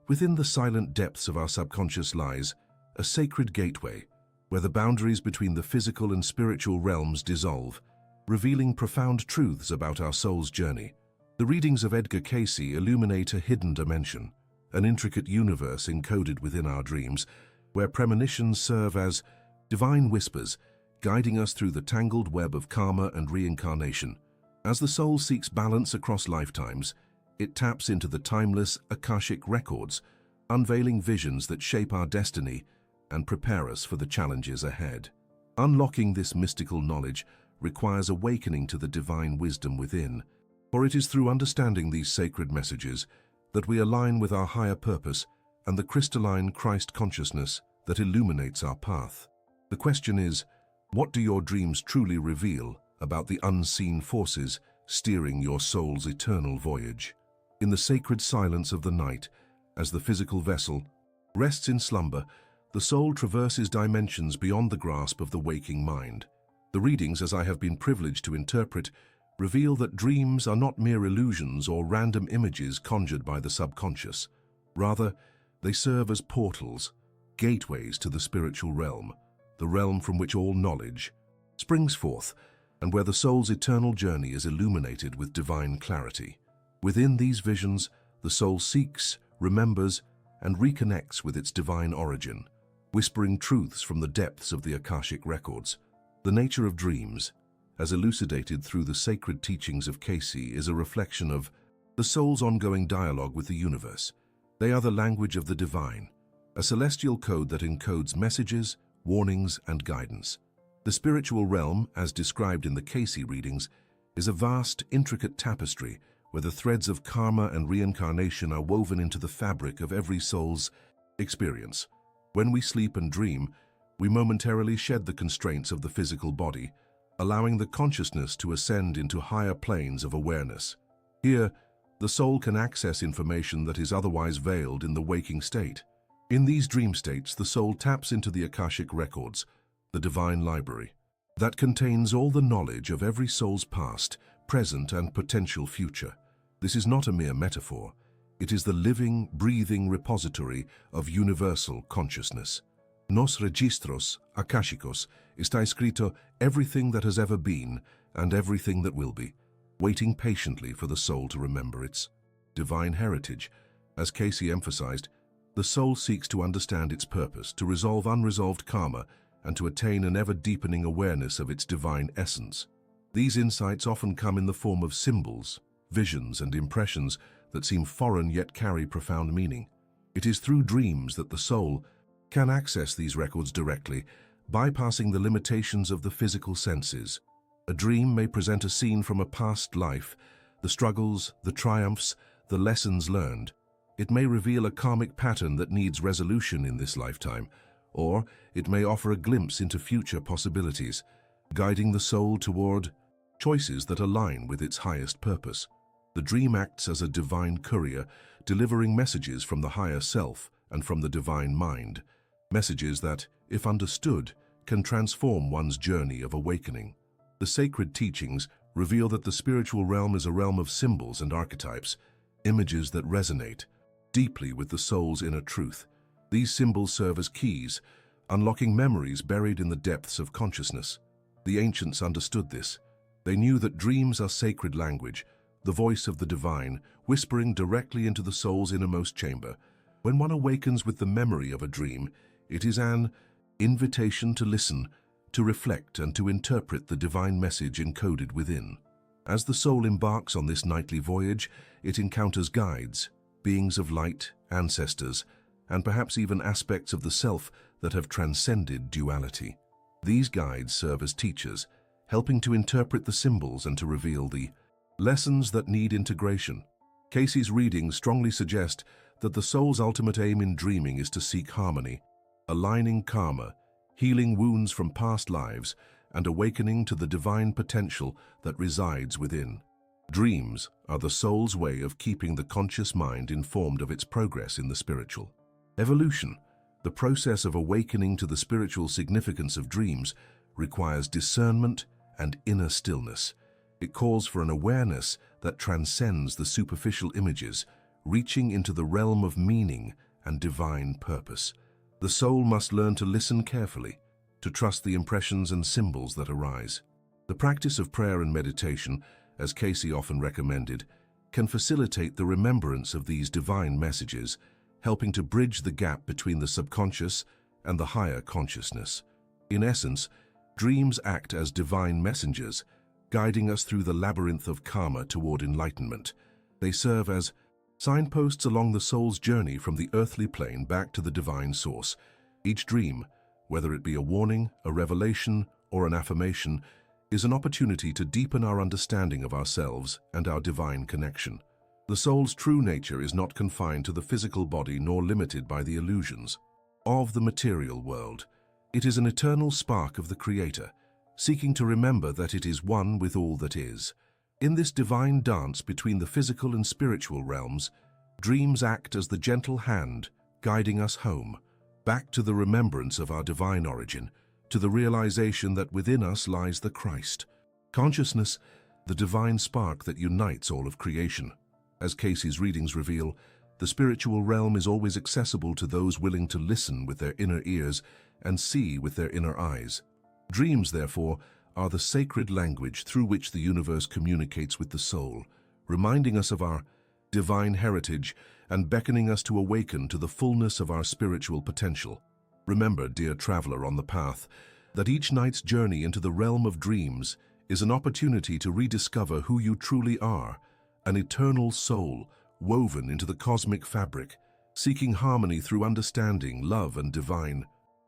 Within the silent depths of our subconscious lies a sacred gateway, where the boundaries between the physical and spiritual realms dissolve, revealing profound truths about our soul's journey. The readings of Edgar Cayce illuminate a hidden dimension, an intricate universe encoded within our dreams, where premonitions serve as divine whispers, guiding us through the tangled web of karma and reincarnation. As the soul seeks balance across lifetimes, it taps into the timeless Akashic records, unveiling visions that shape our destiny and prepare us for the challenges ahead. Unlocking this mystical knowledge requires awakening to the divine wisdom within, for it is through understanding these sacred messages that we align with our higher purpose and the crystalline Christ consciousness that illuminates our path. The question is, what do your dreams truly reveal about the unseen forces steering your soul's eternal voyage? In the sacred silence of the night, as the physical vessel rests in slumber, the soul traverses dimensions beyond the grasp of the waking mind. The readings, as I have been privileged to interpret, reveal that dreams are not mere illusions or random images conjured by the subconscious. Rather, they serve as portals, gateways to the spiritual realm, the realm from which all knowledge springs forth, and where the soul's eternal journey is illuminated with divine clarity. Within these visions, the soul seeks, remembers, and reconnects with its divine origin, whispering truths from the depths of the Akashic records. The nature of dreams, as elucidated through the sacred teachings of Cayce, is a reflection of the soul's ongoing dialogue with the universe. They are the language of the divine, a celestial code that encodes messages, warnings, and guidance. The spiritual realm, as described in the Cayce readings, is a vast, intricate tapestry where the threads of karma and reincarnation are woven into the fabric of every soul's experience. When we sleep and dream, we momentarily shed the constraints of the physical body, allowing the consciousness to ascend into higher planes of awareness. Here, the soul can access information that is otherwise veiled in the waking state. In these dream states, the soul taps into the Akashic records, the divine library, that contains all the knowledge of every soul's past, present, and potential future. This is not a mere metaphor. It is the living, breathing repository of universal consciousness. Nos registros akashicos está escrito everything that has ever been and everything that will be, waiting patiently for the soul to remember its divine heritage. As Cayce emphasized, the soul seeks to understand its purpose, to resolve unresolved karma, and to attain an ever-deepening awareness of its divine essence. These insights often come in the form of symbols, visions, and impressions that seem foreign yet carry profound meaning. It is through dreams that the soul can access these records directly, bypassing the limitations of the physical senses. A dream may present a scene from a past life, the struggles, the triumphs, the lessons learned. It may reveal a karmic pattern that needs resolution in this lifetime, or it may offer a glimpse into future possibilities, guiding the soul toward choices that align with its highest purpose. The dream acts as a divine courier, delivering messages from the higher self and from the divine mind, messages that, if understood, can transform one's journey of awakening. The sacred teachings reveal that the spiritual realm is a realm of symbols and archetypes, images that resonate deeply with the soul's inner truth. These symbols serve as keys, unlocking memories buried in the depths of consciousness. The ancients understood this. They knew that dreams are sacred language, the voice of the divine, whispering directly into the soul's innermost chamber. When one awakens with the memory of a dream, it is an invitation to listen, to reflect, and to interpret the divine message encoded within. As the soul embarks on this nightly voyage, it encounters guides, beings of light, ancestors, and perhaps even aspects of the self that have transcended duality. These guides serve as teachers, helping to interpret the symbols and to reveal the lessons that need integration. Cayce's readings strongly suggest that the soul's ultimate aim in dreaming is to seek harmony, aligning karma, healing wounds from past lives, and awakening to the divine potential that resides within. Dreams are the soul's way of keeping the conscious mind informed of its progress in the spiritual evolution. The process of awakening to the spiritual significance of dreams requires discernment and inner stillness. It calls for an awareness that transcends the superficial images, reaching into the realm of meaning and divine purpose. The soul must learn to listen carefully, to trust the impressions and symbols that arise. The practice of prayer and meditation, as Cayce often recommended, can facilitate the remembrance of these divine messages, helping to bridge the gap between the subconscious and the higher consciousness. In essence, dreams act as divine messengers, guiding us through the labyrinth of karma toward enlightenment. They serve as signposts along the soul's journey from the earthly plane back to the divine source. Each dream, whether it be a warning, a revelation, or an affirmation, is an opportunity to deepen our understanding of ourselves and our divine connection. The soul's true nature is not confined to the physical body nor limited by the illusions of the material world. It is an eternal spark of the Creator, seeking to remember that it is one with all that is. In this divine dance between the physical and spiritual realms, dreams act as the gentle hand guiding us home, back to the remembrance of our divine origin, to the realization that within us lies the Christ. Consciousness, the divine spark that unites all of creation. As Cayce's readings reveal, the spiritual realm is always accessible to those willing to listen with their inner ears and see with their inner eyes. Dreams, therefore, are the sacred language through which the universe communicates with the soul, reminding us of our divine heritage and beckoning us to awaken to the fullness of our spiritual potential. Remember, dear traveler on the path, that each night's journey into the realm of dreams is an opportunity to rediscover who you truly are, an eternal soul woven into the cosmic fabric, seeking harmony through understanding, love, and divine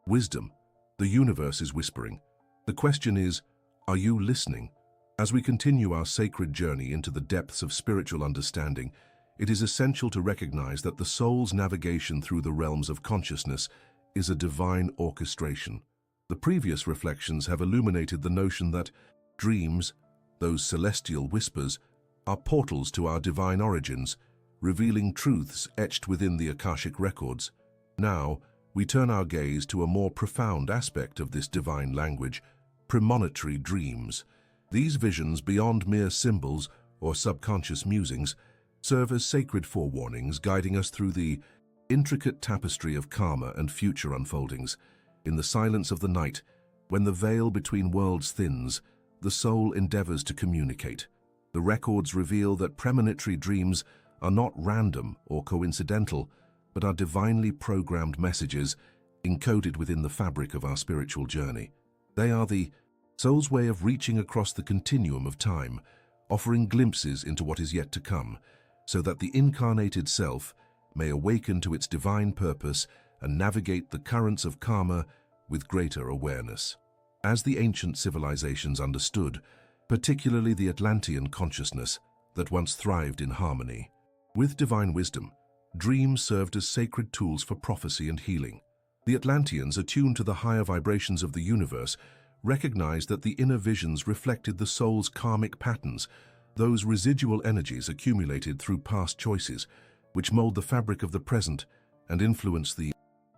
wisdom. The universe is whispering. The question is, are you listening? As we continue our sacred journey into the depths of spiritual understanding, it is essential to recognize that the soul's navigation through the realms of consciousness is a divine orchestration. The previous reflections have illuminated the notion that dreams, those celestial whispers, are portals to our divine origins, revealing truths etched within the Akashic records. Now, we turn our gaze to a more profound aspect of this divine language, premonitory dreams. These visions, beyond mere symbols or subconscious musings, serve as sacred forewarnings, guiding us through the intricate tapestry of karma and future unfoldings. In the silence of the night, when the veil between worlds thins, the soul endeavors to communicate. The records reveal that premonitory dreams are not random or coincidental, but are divinely programmed messages encoded within the fabric of our spiritual journey. They are the soul's way of reaching across the continuum of time, offering glimpses into what is yet to come, so that the incarnated self may awaken to its divine purpose and navigate the currents of karma with greater awareness. As the ancient civilizations understood, particularly the Atlantean consciousness that once thrived in harmony with divine wisdom, dreams served as sacred tools for prophecy and healing. The Atlanteans, attuned to the higher vibrations of the universe, recognized that the inner visions reflected the soul's karmic patterns, those residual energies accumulated through past choices, which mold the fabric of the present and influence the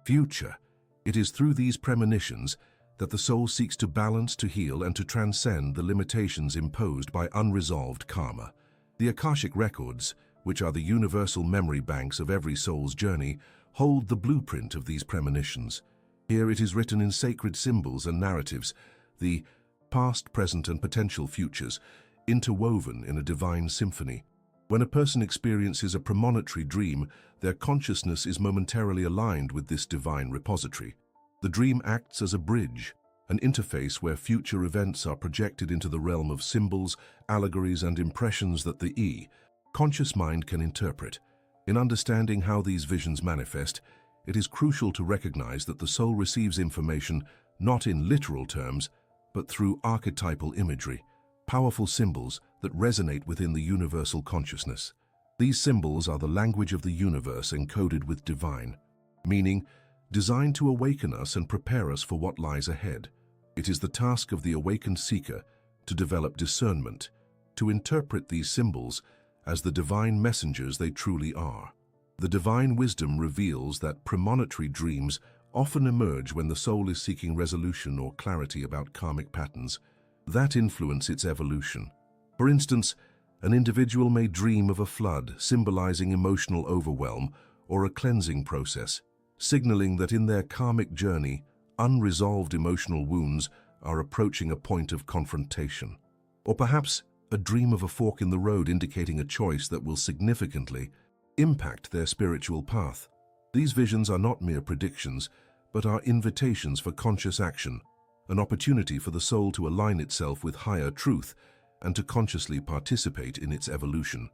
future. It is through these premonitions that the soul seeks to balance, to heal, and to transcend the limitations imposed by unresolved karma. The Akashic records, which are the universal memory banks of every soul's journey, hold the blueprint of these premonitions. Here it is written in sacred symbols and narratives, the past, present, and potential futures, interwoven in a divine symphony. When a person experiences a premonitory dream, their consciousness is momentarily aligned with this divine repository. The dream acts as a bridge, an interface where future events are projected into the realm of symbols, allegories, and impressions that the conscious mind can interpret. In understanding how these visions manifest, it is crucial to recognize that the soul receives information not in literal terms, but through archetypal imagery, powerful symbols that resonate within the universal consciousness. These symbols are the language of the universe encoded with divine meaning, designed to awaken us and prepare us for what lies ahead. It is the task of the awakened seeker to develop discernment, to interpret these symbols as the divine messengers they truly are. The divine wisdom reveals that premonitory dreams often emerge when the soul is seeking resolution or clarity about karmic patterns that influence its evolution. For instance, An individual may dream of a flood, symbolizing emotional overwhelm, or a cleansing process, signaling that in their karmic journey, unresolved emotional wounds are approaching a point of confrontation. Or perhaps a dream of a fork in the road indicating a choice that will significantly impact their spiritual path. These visions are not mere predictions, but are invitations for conscious action, an opportunity for the soul to align itself with higher truth and to consciously participate in its evolution.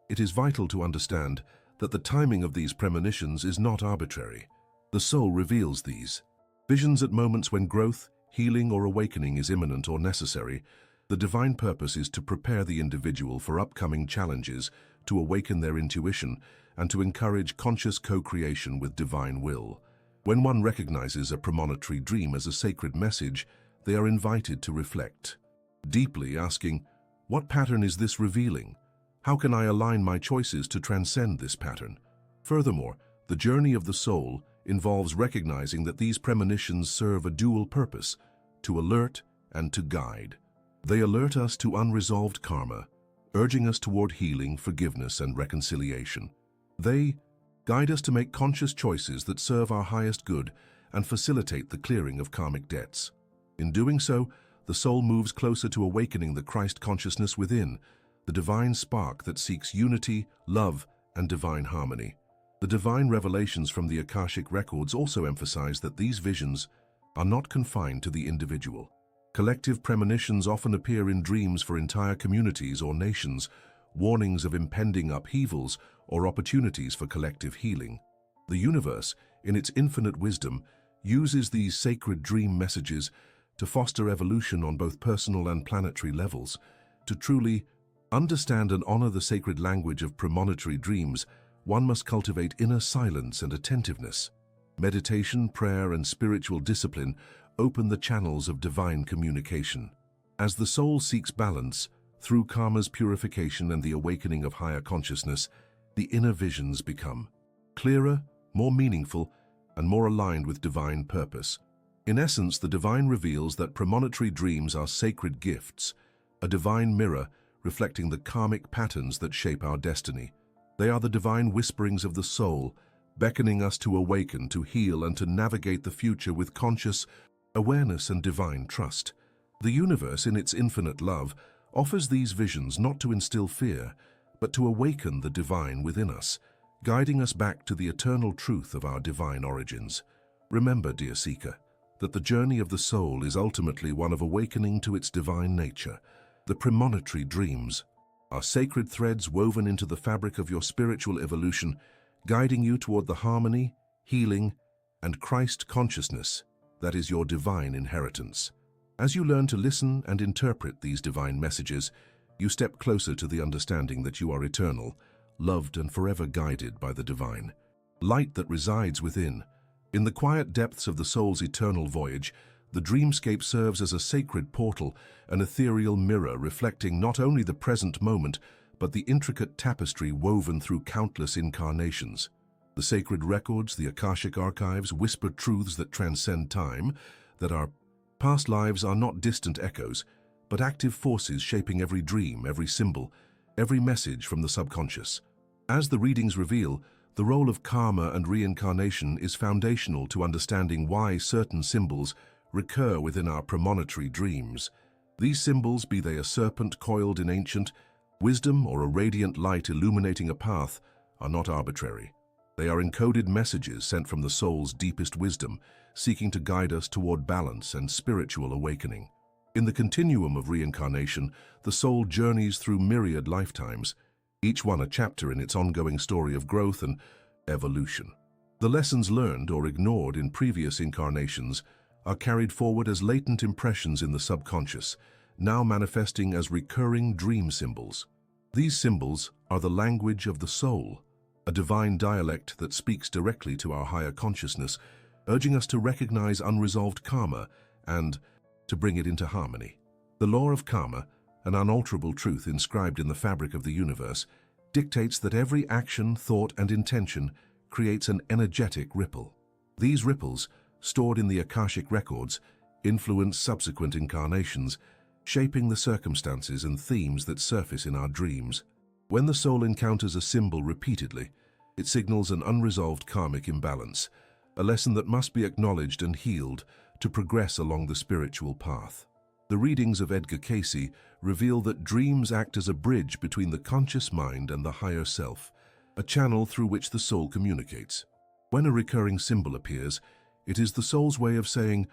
It is vital to understand that the timing of these premonitions is not arbitrary. The soul reveals these visions at moments when growth, healing, or awakening is imminent or necessary. The divine purpose is to prepare the individual for upcoming challenges, to awaken their intuition, and to encourage conscious co-creation with divine will. When one recognizes a premonitory dream as a sacred message, they are invited to reflect deeply, asking, "What pattern is this revealing? How can I align my choices to transcend this pattern?" Furthermore, the journey of the soul involves recognizing that these premonitions serve a dual purpose, to alert and to guide. They alert us to unresolved karma, urging us toward healing, forgiveness, and reconciliation. They guide us to make conscious choices that serve our highest good and facilitate the clearing of karmic debts. In doing so, the soul moves closer to awakening the Christ consciousness within, the divine spark that seeks unity, love, and divine harmony. The divine revelations from the Akashic records also emphasize that these visions are not confined to the individual. Collective premonitions often appear in dreams for entire communities or nations, warnings of impending upheavals or opportunities for collective healing. The universe, in its infinite wisdom, uses these sacred dream messages to foster evolution on both personal and planetary levels. To truly understand and honor the sacred language of premonitory dreams, one must cultivate inner silence and attentiveness. Meditation, prayer, and spiritual discipline open the channels of divine communication. As the soul seeks balance, through karma's purification and the awakening of higher consciousness, the inner visions become clearer, more meaningful, and more aligned with divine purpose. In essence, the divine reveals that premonitory dreams are sacred gifts, a divine mirror reflecting the karmic patterns that shape our destiny. They are the divine whisperings of the soul, beckoning us to awaken, to heal, and to navigate the future with conscious awareness and divine trust. The universe, in its infinite love, offers these visions not to instill fear, but to awaken the divine within us, guiding us back to the eternal truth of our divine origins. Remember, dear seeker, that the journey of the soul is ultimately one of awakening to its divine nature. The premonitory dreams are sacred threads woven into the fabric of your spiritual evolution, guiding you toward the harmony, healing, and Christ consciousness that is your divine inheritance. As you learn to listen and interpret these divine messages, you step closer to the understanding that you are eternal, loved, and forever guided by the divine light that resides within. In the quiet depths of the soul's eternal voyage, the dreamscape serves as a sacred portal, an ethereal mirror reflecting not only the present moment, but the intricate tapestry woven through countless incarnations. The sacred records, the Akashic archives, whisper truths that transcend time, that our past lives are not distant echoes, but active forces shaping every dream, every symbol, every message from the subconscious. As the readings reveal, the role of karma and reincarnation is foundational to understanding why certain symbols recur within our premonitory dreams. These symbols, be they a serpent coiled in ancient wisdom or a radiant light illuminating a path, are not arbitrary. They are encoded messages sent from the soul's deepest wisdom, seeking to guide us toward balance and spiritual awakening. In the continuum of reincarnation, the soul journeys through myriad lifetimes, each one a chapter in its ongoing story of growth and evolution. The lessons learned or ignored in previous incarnations are carried forward as latent impressions in the subconscious, now manifesting as recurring dream symbols. These symbols are the language of the soul, a divine dialect that speaks directly to our higher consciousness, urging us to recognize unresolved karma and to bring it into harmony. The law of karma, an unalterable truth inscribed in the fabric of the universe, dictates that every action, thought, and intention creates an energetic ripple. These ripples, stored in the Akashic records, influence subsequent incarnations, shaping the circumstances and themes that surface in our dreams. When the soul encounters a symbol repeatedly, it signals an unresolved karmic imbalance, a lesson that must be acknowledged and healed to progress along the spiritual path. The readings of Edgar Cayce reveal that dreams act as a bridge between the conscious mind and the higher self, a channel through which the soul communicates. When a recurring symbol appears, it is the soul's way of saying,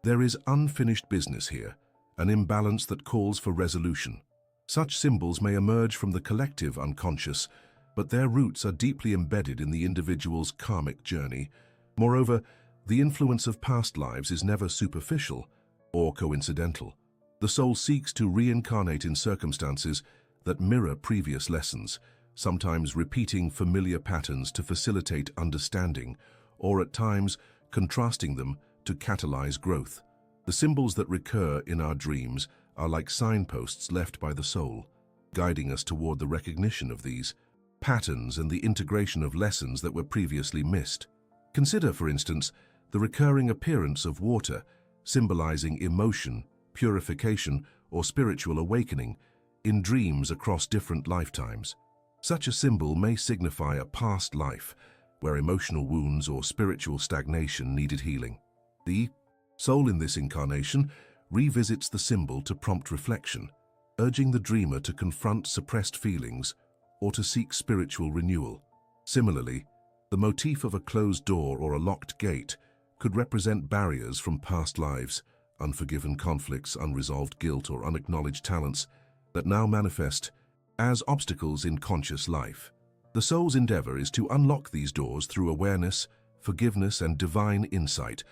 "There is unfinished business here, an imbalance that calls for resolution." Such symbols may emerge from the collective unconscious, but their roots are deeply embedded in the individual's karmic journey. Moreover, the influence of past lives is never superficial or coincidental. The soul seeks to reincarnate in circumstances that mirror previous lessons, sometimes repeating familiar patterns to facilitate understanding, or at times contrasting them to catalyze growth. The symbols that recur in our dreams are like signposts left by the soul, guiding us toward the recognition of these patterns and the integration of lessons that were previously missed. Consider, for instance, the recurring appearance of water, symbolizing emotion, purification, or spiritual awakening in dreams across different lifetimes. Such a symbol may signify a past life where emotional wounds or spiritual stagnation needed healing. The soul in this incarnation revisits the symbol to prompt reflection, urging the dreamer to confront suppressed feelings or to seek spiritual renewal. Similarly, the motif of a closed door or a locked gate could represent barriers from past lives, unforgiven conflicts, unresolved guilt, or unacknowledged talents that now manifest as obstacles in conscious life. The soul's endeavor is to unlock these doors through awareness, forgiveness, and divine insight,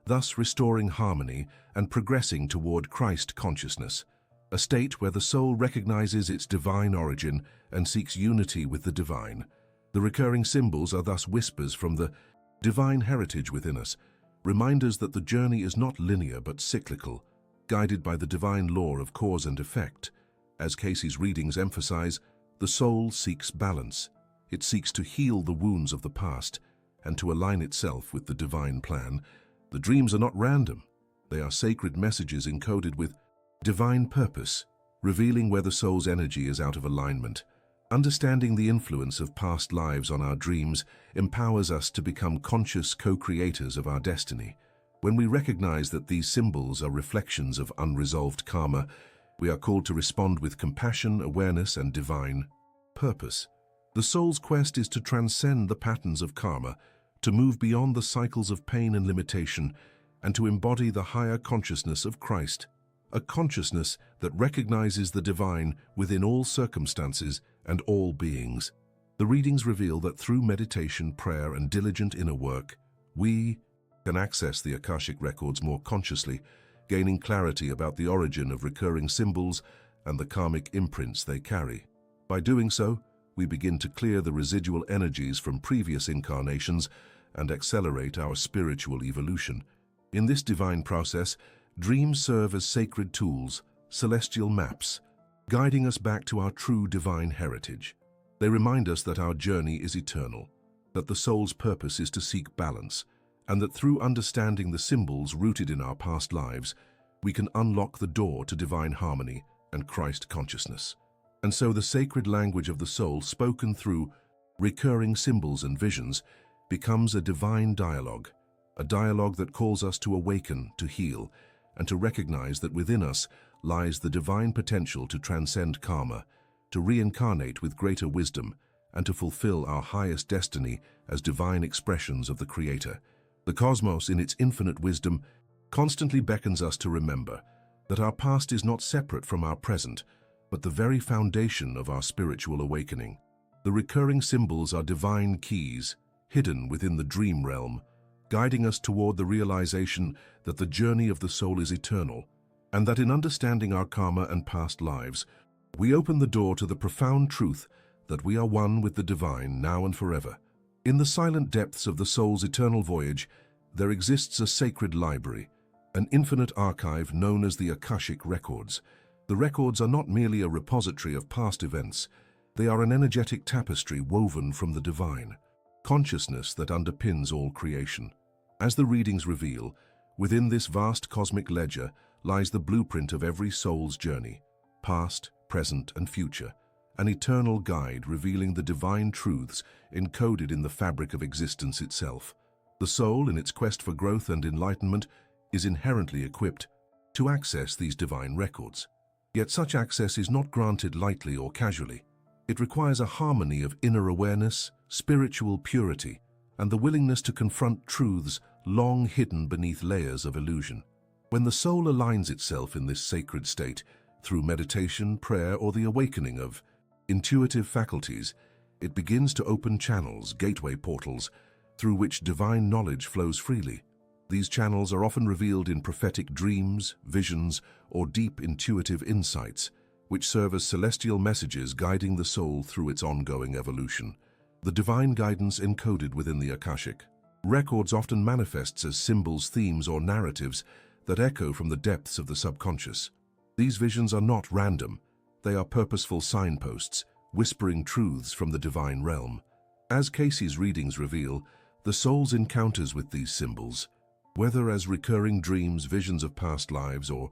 thus restoring harmony and progressing toward Christ consciousness, a state where the soul recognizes its divine origin and seeks unity with the divine. The recurring symbols are thus whispers from the divine heritage within us, reminders that the journey is not linear but cyclical, guided by the divine law of cause and effect. As Cayce's readings emphasize, the soul seeks balance. It seeks to heal the wounds of the past and to align itself with the divine plan. The dreams are not random. They are sacred messages encoded with divine purpose, revealing where the soul's energy is out of alignment. Understanding the influence of past lives on our dreams empowers us to become conscious co-creators of our destiny. When we recognize that these symbols are reflections of unresolved karma, we are called to respond with compassion, awareness, and divine purpose. The soul's quest is to transcend the patterns of karma, to move beyond the cycles of pain and limitation, and to embody the higher consciousness of Christ, a consciousness that recognizes the divine within all circumstances and all beings. The readings reveal that through meditation, prayer, and diligent inner work, we can access the Akashic records more consciously, gaining clarity about the origin of recurring symbols and the karmic imprints they carry. By doing so, we begin to clear the residual energies from previous incarnations and accelerate our spiritual evolution. In this divine process, dreams serve as sacred tools, celestial maps, guiding us back to our true divine heritage. They remind us that our journey is eternal, that the soul's purpose is to seek balance, and that through understanding the symbols rooted in our past lives, we can unlock the door to divine harmony and Christ consciousness. And so the sacred language of the soul, spoken through recurring symbols and visions, becomes a divine dialogue, a dialogue that calls us to awaken, to heal, and to recognize that within us lies the divine potential to transcend karma, to reincarnate with greater wisdom, and to fulfill our highest destiny as divine expressions of the Creator. The cosmos, in its infinite wisdom, constantly beckons us to remember that our past is not separate from our present, but the very foundation of our spiritual awakening. The recurring symbols are divine keys, hidden within the dream realm, guiding us toward the realization that the journey of the soul is eternal, and that in understanding our karma and past lives, we open the door to the profound truth that we are one with the divine now and forever. In the silent depths of the soul's eternal voyage, there exists a sacred library, an infinite archive known as the Akashic records. The records are not merely a repository of past events, they are an energetic tapestry woven from the divine consciousness that underpins all creation. As the readings reveal, within this vast cosmic ledger lies the blueprint of every soul's journey, past, present, and future, an eternal guide revealing the divine truths encoded in the fabric of existence itself. The soul, in its quest for growth and enlightenment, is inherently equipped to access these divine records. Yet such access is not granted lightly or casually. It requires a harmony of inner awareness, spiritual purity, and the willingness to confront truths long hidden beneath layers of illusion. When the soul aligns itself in this sacred state, through meditation, prayer, or the awakening of intuitive faculties, it begins to open channels, gateway portals, through which divine knowledge flows freely. These channels are often revealed in prophetic dreams, visions, or deep intuitive insights, which serve as celestial messages guiding the soul through its ongoing evolution. The divine guidance encoded within the Akashic records often manifests as symbols, themes, or narratives that echo from the depths of the subconscious. These visions are not random. They are purposeful signposts, whispering truths from the divine realm. As Cayce's readings reveal, the soul's encounters with these symbols, whether as recurring dreams, visions of past lives, or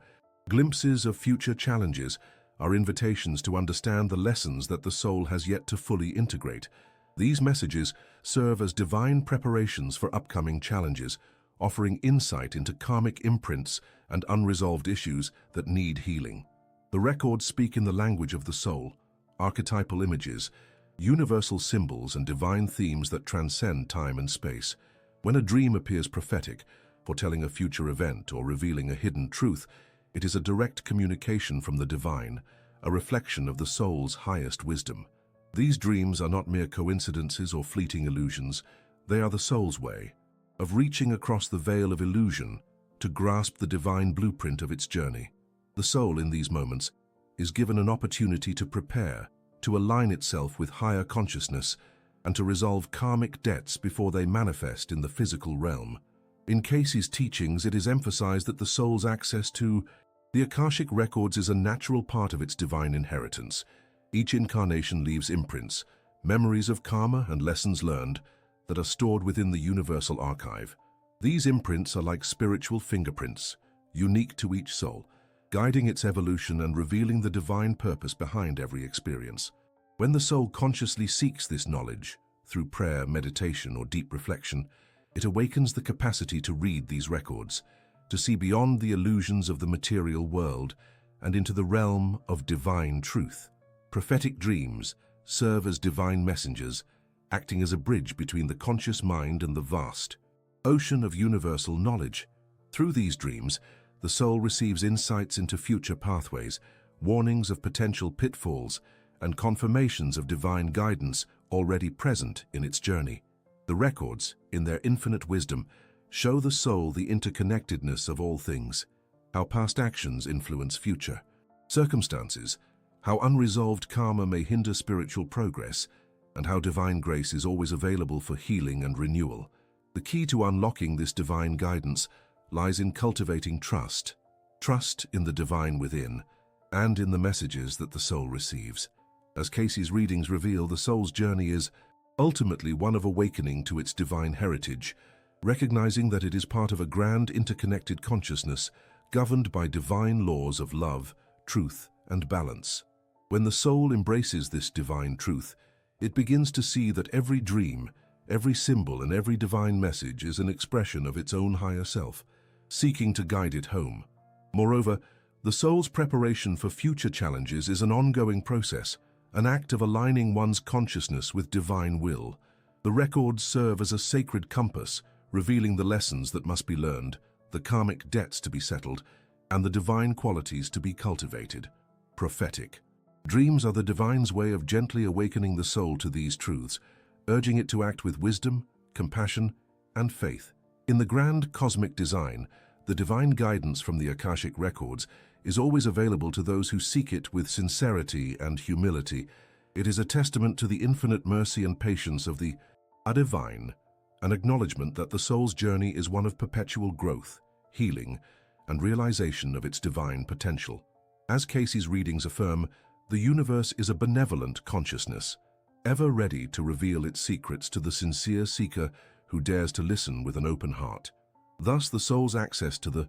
glimpses of future challenges, are invitations to understand the lessons that the soul has yet to fully integrate. These messages serve as divine preparations for upcoming challenges, offering insight into karmic imprints and unresolved issues that need healing. The records speak in the language of the soul, archetypal images, universal symbols, and divine themes that transcend time and space. When a dream appears prophetic, foretelling a future event or revealing a hidden truth, it is a direct communication from the divine, a reflection of the soul's highest wisdom. These dreams are not mere coincidences or fleeting illusions. They are the soul's way of reaching across the veil of illusion to grasp the divine blueprint of its journey. The soul, in these moments, is given an opportunity to prepare, to align itself with higher consciousness, and to resolve karmic debts before they manifest in the physical realm. In Cayce's teachings, it is emphasized that the soul's access to the Akashic records is a natural part of its divine inheritance. Each incarnation leaves imprints, memories of karma and lessons learned that are stored within the universal archive. These imprints are like spiritual fingerprints, unique to each soul, guiding its evolution and revealing the divine purpose behind every experience. When the soul consciously seeks this knowledge, through prayer, meditation, or deep reflection, it awakens the capacity to read these records, to see beyond the illusions of the material world and into the realm of divine truth. Prophetic dreams serve as divine messengers, acting as a bridge between the conscious mind and the vast ocean of universal knowledge. Through these dreams, the soul receives insights into future pathways, warnings of potential pitfalls, and confirmations of divine guidance already present in its journey. The records, in their infinite wisdom, show the soul the interconnectedness of all things, how past actions influence future circumstances, how unresolved karma may hinder spiritual progress, and how divine grace is always available for healing and renewal. The key to unlocking this divine guidance lies in cultivating trust in the divine within, and in the messages that the soul receives. As Cayce's readings reveal, the soul's journey is ultimately one of awakening to its divine heritage, recognizing that it is part of a grand interconnected consciousness governed by divine laws of love, truth, and balance. When the soul embraces this divine truth, it begins to see that every dream, every symbol, and every divine message is an expression of its own higher self, seeking to guide it home. Moreover, the soul's preparation for future challenges is an ongoing process, an act of aligning one's consciousness with divine will. The records serve as a sacred compass, revealing the lessons that must be learned, the karmic debts to be settled, and the divine qualities to be cultivated. Prophetic dreams are the divine's way of gently awakening the soul to these truths, urging it to act with wisdom, compassion, and faith. In the grand cosmic design, the divine guidance from the Akashic records is always available to those who seek it with sincerity and humility. It is a testament to the infinite mercy and patience of the divine, an acknowledgement that the soul's journey is one of perpetual growth, healing, and realization of its divine potential. As Cayce's readings affirm, the universe is a benevolent consciousness, ever ready to reveal its secrets to the sincere seeker who dares to listen with an open heart. Thus, the soul's access to the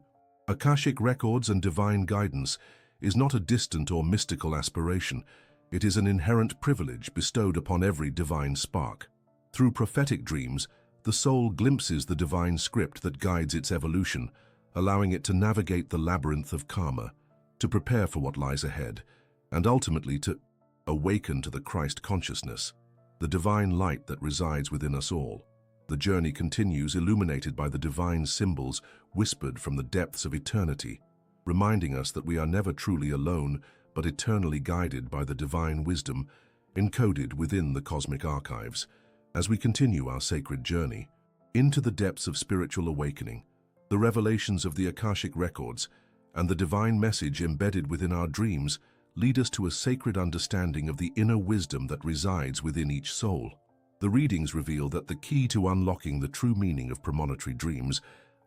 Akashic records and divine guidance is not a distant or mystical aspiration. It is an inherent privilege bestowed upon every divine spark. Through prophetic dreams, the soul glimpses the divine script that guides its evolution, allowing it to navigate the labyrinth of karma, to prepare for what lies ahead, and ultimately to awaken to the Christ consciousness, the divine light that resides within us all. The journey continues, illuminated by the divine symbols whispered from the depths of eternity, reminding us that we are never truly alone, but eternally guided by the divine wisdom encoded within the cosmic archives. As we continue our sacred journey into the depths of spiritual awakening, the revelations of the Akashic records and the divine message embedded within our dreams lead us to a sacred understanding of the inner wisdom that resides within each soul. The readings reveal that the key to unlocking the true meaning of premonitory dreams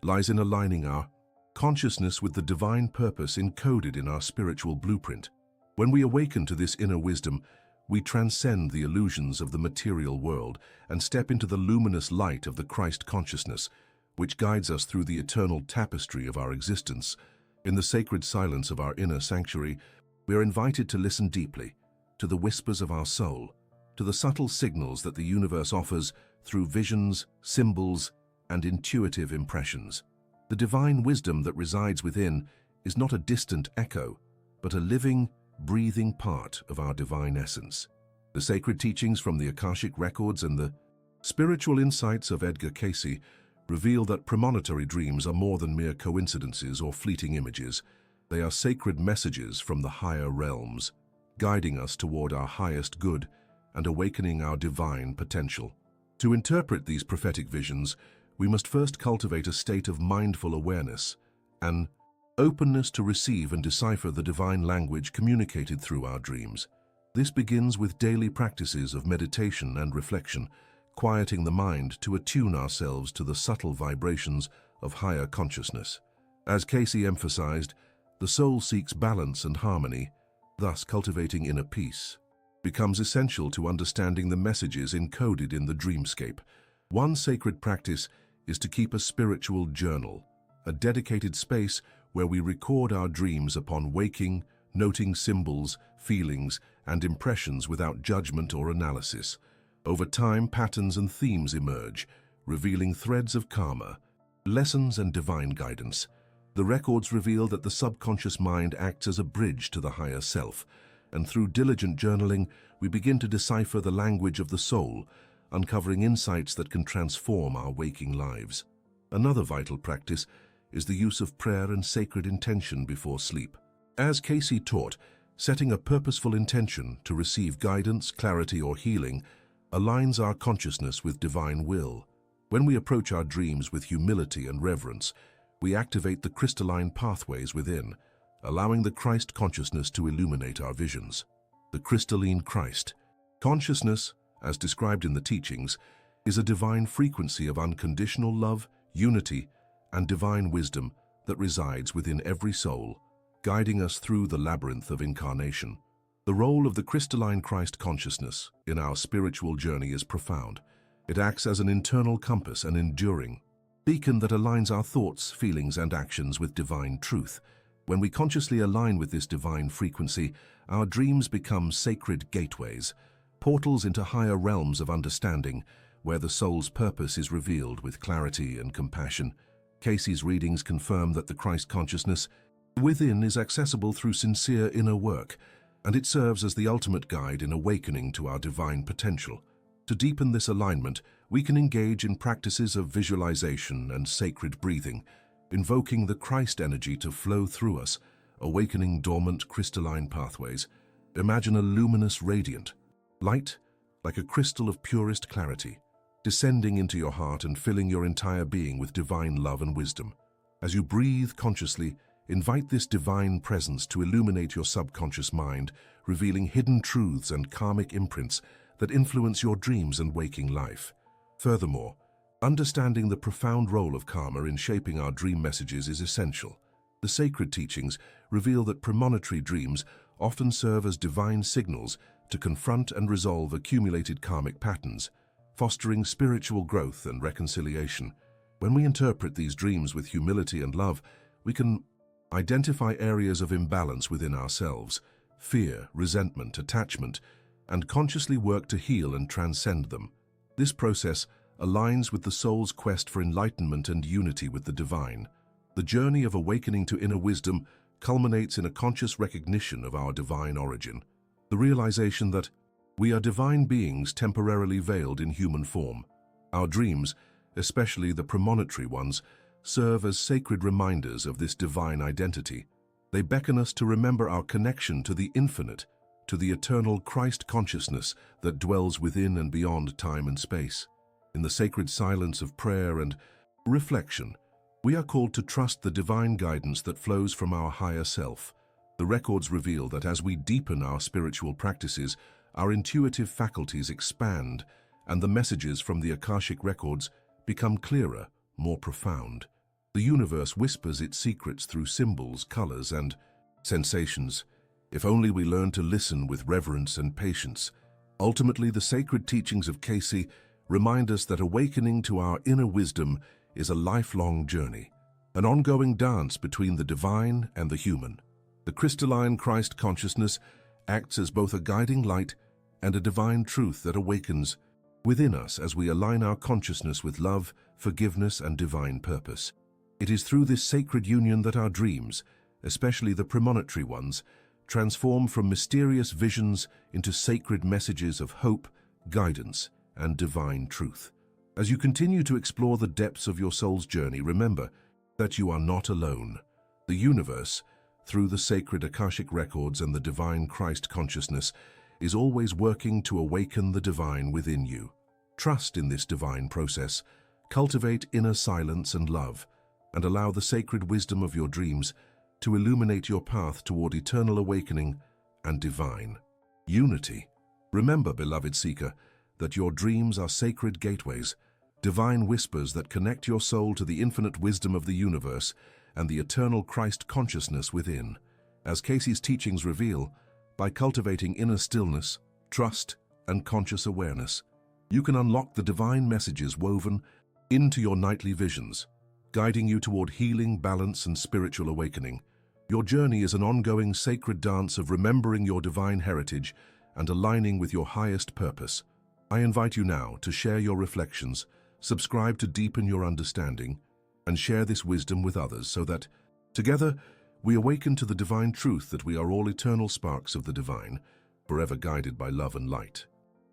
lies in aligning our consciousness with the divine purpose encoded in our spiritual blueprint. When we awaken to this inner wisdom, we transcend the illusions of the material world and step into the luminous light of the Christ consciousness, which guides us through the eternal tapestry of our existence. In the sacred silence of our inner sanctuary, we are invited to listen deeply to the whispers of our soul, to the subtle signals that the universe offers through visions, symbols, and intuitive impressions. The divine wisdom that resides within is not a distant echo, but a living, breathing part of our divine essence. The sacred teachings from the Akashic records and the spiritual insights of Edgar Cayce reveal that premonitory dreams are more than mere coincidences or fleeting images. They are sacred messages from the higher realms, guiding us toward our highest good and awakening our divine potential. To interpret these prophetic visions, we must first cultivate a state of mindful awareness, an openness to receive and decipher the divine language communicated through our dreams. This begins with daily practices of meditation and reflection, quieting the mind to attune ourselves to the subtle vibrations of higher consciousness. As Cayce emphasized, the soul seeks balance and harmony, thus cultivating inner peace becomes essential to understanding the messages encoded in the dreamscape. One sacred practice is to keep a spiritual journal, a dedicated space where we record our dreams upon waking, noting symbols, feelings, and impressions without judgment or analysis. Over time, patterns and themes emerge, revealing threads of karma, lessons, and divine guidance. The records reveal that the subconscious mind acts as a bridge to the higher self, and through diligent journaling, we begin to decipher the language of the soul, uncovering insights that can transform our waking lives. Another vital practice is the use of prayer and sacred intention before sleep. As Cayce taught, setting a purposeful intention to receive guidance, clarity, or healing aligns our consciousness with divine will. When we approach our dreams with humility and reverence, we activate the crystalline pathways within, allowing the Christ consciousness to illuminate our visions. The crystalline Christ consciousness, as described in the teachings, is a divine frequency of unconditional love, unity, and divine wisdom that resides within every soul, guiding us through the labyrinth of incarnation. The role of the crystalline Christ consciousness in our spiritual journey is profound. It acts as an internal compass, an enduring beacon that aligns our thoughts, feelings, and actions with divine truth. When we consciously align with this divine frequency, our dreams become sacred gateways, portals into higher realms of understanding, where the soul's purpose is revealed with clarity and compassion. Cayce's readings confirm that the Christ consciousness within is accessible through sincere inner work, and it serves as the ultimate guide in awakening to our divine potential. To deepen this alignment, we can engage in practices of visualization and sacred breathing, invoking the Christ energy to flow through us, awakening dormant crystalline pathways. Imagine a luminous radiant light, like a crystal of purest clarity, descending into your heart and filling your entire being with divine love and wisdom. As you breathe consciously, invite this divine presence to illuminate your subconscious mind, revealing hidden truths and karmic imprints that influence your dreams and waking life. Furthermore, understanding the profound role of karma in shaping our dream messages is essential. The sacred teachings reveal that premonitory dreams often serve as divine signals to confront and resolve accumulated karmic patterns, fostering spiritual growth and reconciliation. When we interpret these dreams with humility and love, we can identify areas of imbalance within ourselves, fear, resentment, attachment, and consciously work to heal and transcend them. This process aligns with the soul's quest for enlightenment and unity with the divine. The journey of awakening to inner wisdom culminates in a conscious recognition of our divine origin, the realization that we are divine beings temporarily veiled in human form. Our dreams, especially the premonitory ones, serve as sacred reminders of this divine identity. They beckon us to remember our connection to the infinite, to the eternal Christ consciousness that dwells within and beyond time and space. In the sacred silence of prayer and reflection, we are called to trust the divine guidance that flows from our higher self. The records reveal that as we deepen our spiritual practices, our intuitive faculties expand, and the messages from the Akashic records become clearer, more profound. The universe whispers its secrets through symbols, colors, and sensations. If only we learn to listen with reverence and patience. Ultimately, the sacred teachings of Cayce remind us that awakening to our inner wisdom is a lifelong journey, an ongoing dance between the divine and the human. The crystalline Christ consciousness acts as both a guiding light and a divine truth that awakens within us as we align our consciousness with love, forgiveness, and divine purpose. It is through this sacred union that our dreams, especially the premonitory ones, transform from mysterious visions into sacred messages of hope, guidance, and divine truth. As you continue to explore the depths of your soul's journey, remember that you are not alone. The universe, through the sacred Akashic records and the divine Christ consciousness, is always working to awaken the divine within you. Trust in this divine process, cultivate inner silence and love, and allow the sacred wisdom of your dreams to illuminate your path toward eternal awakening and divine unity. Remember, beloved seeker, that your dreams are sacred gateways, divine whispers that connect your soul to the infinite wisdom of the universe and the eternal Christ consciousness within. As Cayce's teachings reveal, by cultivating inner stillness, trust, and conscious awareness, you can unlock the divine messages woven into your nightly visions, guiding you toward healing, balance, and spiritual awakening. Your journey is an ongoing sacred dance of remembering your divine heritage and aligning with your highest purpose. I invite you now to share your reflections, subscribe to deepen your understanding, and share this wisdom with others so that, together, we awaken to the divine truth that we are all eternal sparks of the divine, forever guided by love and light.